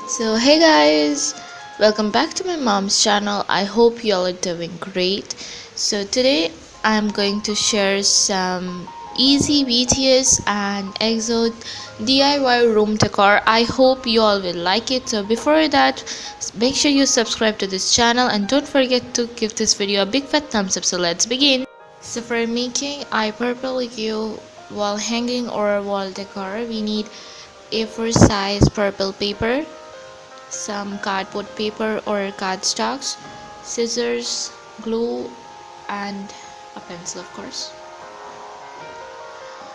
So hey guys, welcome back to my mom's channel. I hope you all are doing great. So today I'm going to share some easy BTS and EXO DIY room decor. I hope you all will like it. So before that, make sure you subscribe to this channel and don't forget to give this video a big fat thumbs up. So let's begin. So for making eye purple hue wall hanging or wall decor, we need A4 size purple paper, some cardboard paper or cardstocks, scissors, glue, and a pencil, of course.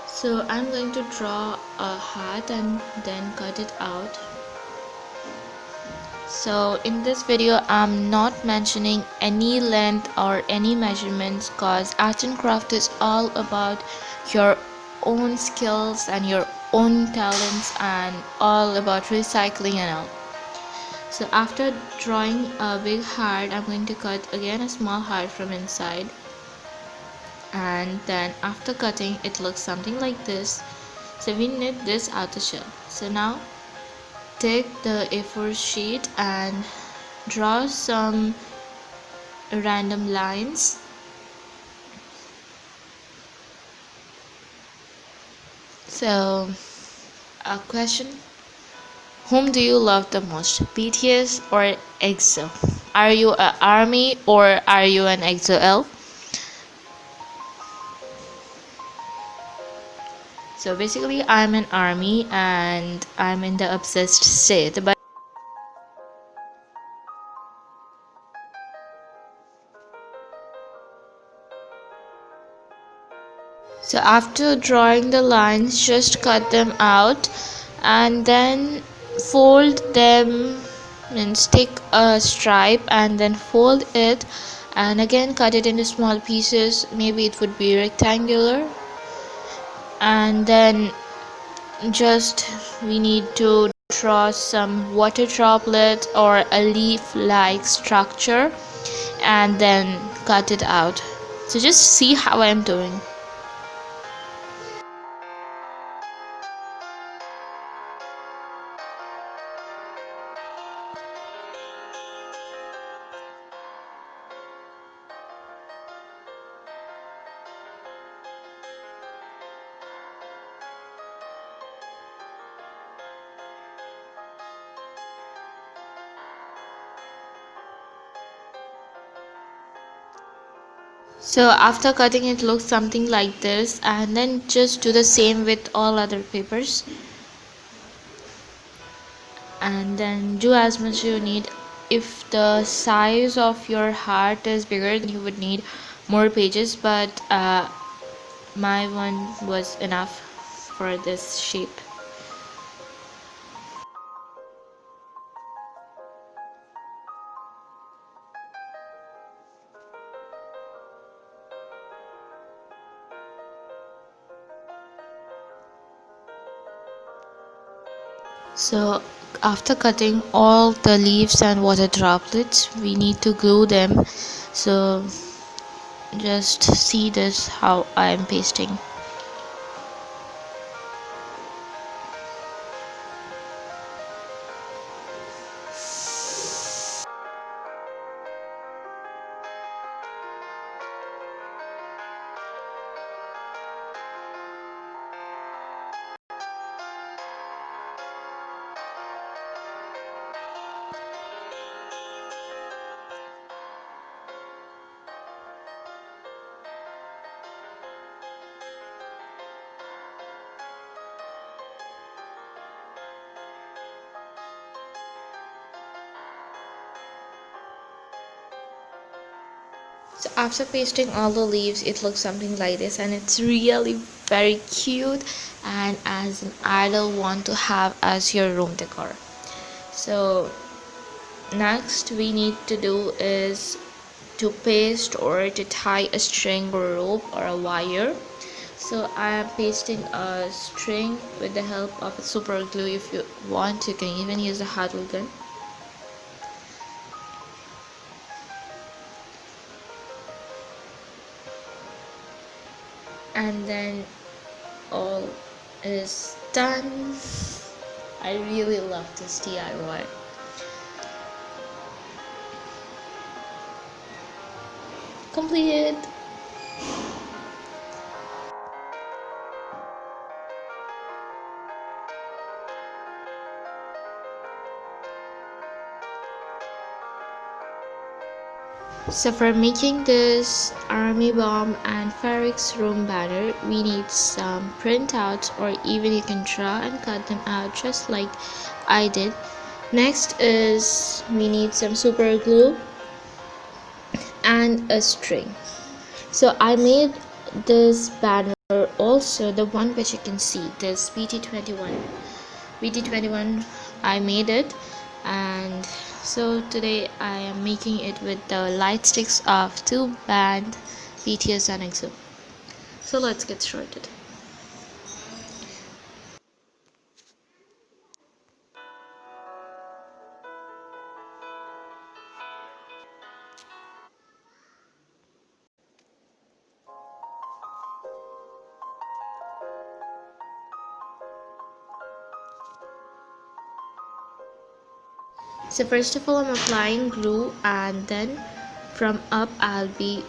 So I'm going to draw a heart and then cut it out. So in this video I'm not mentioning any length or any measurements cause art and craft is all about your own skills and your own talents and all about recycling and all. So after drawing a big heart, I'm going to cut again a small heart from inside, and then after cutting it looks something like this. So we need this outer shell. So now take the A4 sheet and draw some random lines. So a question: whom do you love the most, BTS or EXO? Are you an ARMY or are you an EXO-L? So basically I'm an ARMY and I'm in the obsessed state. But so after drawing the lines, just cut them out and then fold them, means take a stripe and then fold it and again cut it into small pieces. Maybe it would be rectangular, and then just we need to draw some water droplet or a leaf like structure and then cut it out. So just see how I'm doing. So after cutting it looks something like this, and then just do the same with all other papers and then do as much you need. If the size of your heart is bigger then you would need more pages, but my one was enough for this shape. So after cutting all the leaves and water droplets, we need to glue them. So just see this how I am pasting. So after pasting all the leaves, it looks something like this, and it's really very cute and as an idol want to have as your room decor. So next we need to do is to paste or to tie a string or rope or a wire. So I am pasting a string with the help of a super glue. If you want, you can even use a hot glue gun. And then all is done. I really love this DIY. completed. So for making this army bomb and Farrick's room banner, we need some printouts, or even you can draw and cut them out just like I did. Next is we need some super glue and a string. So I made this banner, also the one which you can see, this BT21 I made it. And so today I am making it with the light sticks of two band BTS and EXO. So let's get started. So first of all, I'm applying glue, and then from up I'll be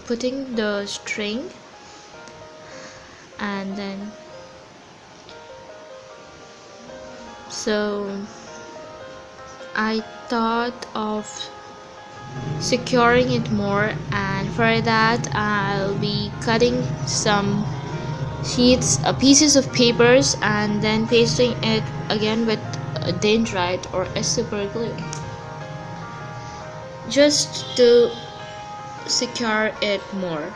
putting the string, and then so I thought of securing it more, and for that I'll be cutting some sheets, pieces of papers, and then pasting it again with a dendrite or a super glue just to secure it more.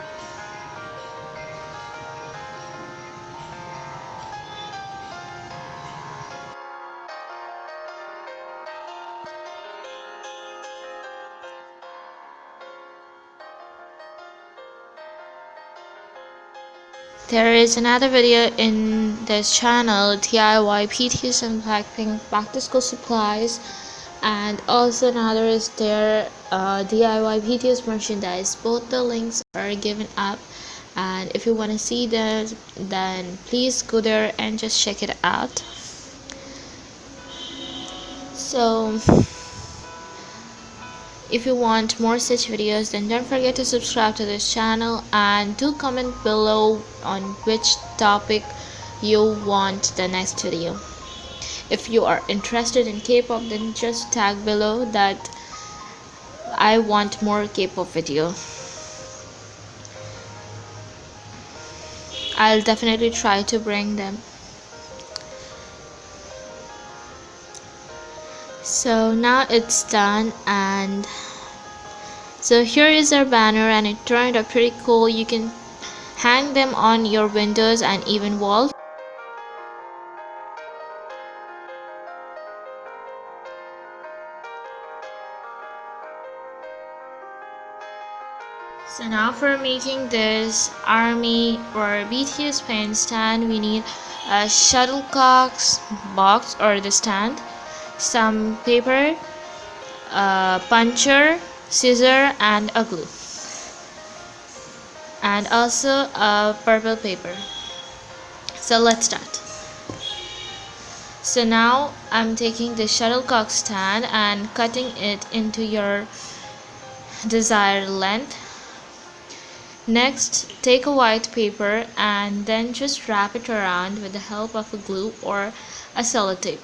There is another video in this channel, DIY BTS and Blackpink back to school supplies, and also another is there, DIY BTS merchandise. Both the links are given up, and if you want to see that, then please go there and just check it out. So if you want more such videos, then don't forget to subscribe to this channel, and do comment below on which topic you want the next video. If you are interested in K-pop, then just tag below that I want more K-pop video. I'll definitely try to bring them. So now it's done, and so here is our banner, and it turned out pretty cool. You can hang them on your windows and even walls. So now for making this army or BTS pen stand, we need a shuttlecock's box or the stand, some paper, a puncher, scissor, and a glue, and also a purple paper. So let's start. So now I'm taking the shuttlecock stand and cutting it into your desired length. Next, take a white paper and then just wrap it around with the help of a glue or a sellotape.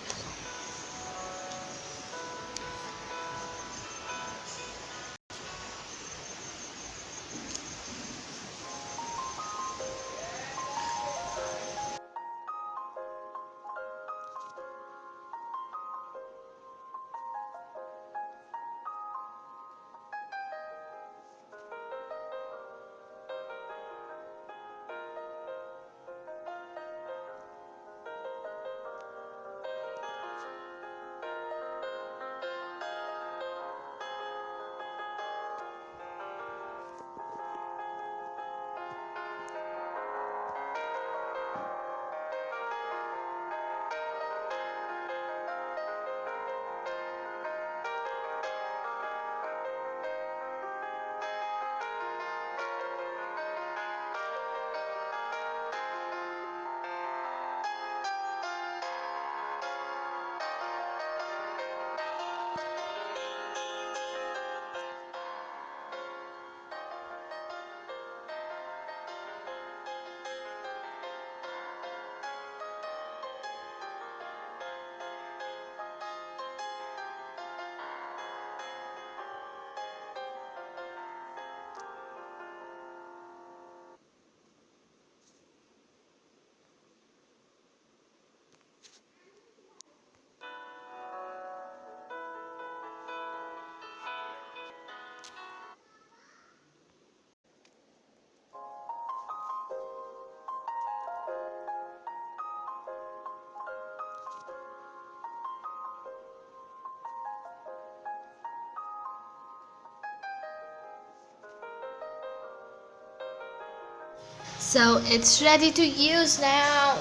So it's ready to use now.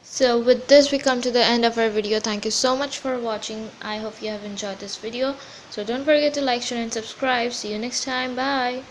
So with this we come to the end of our video. Thank you so much for watching. I hope you have enjoyed this video. So don't forget to like, share and subscribe. See you next time. Bye.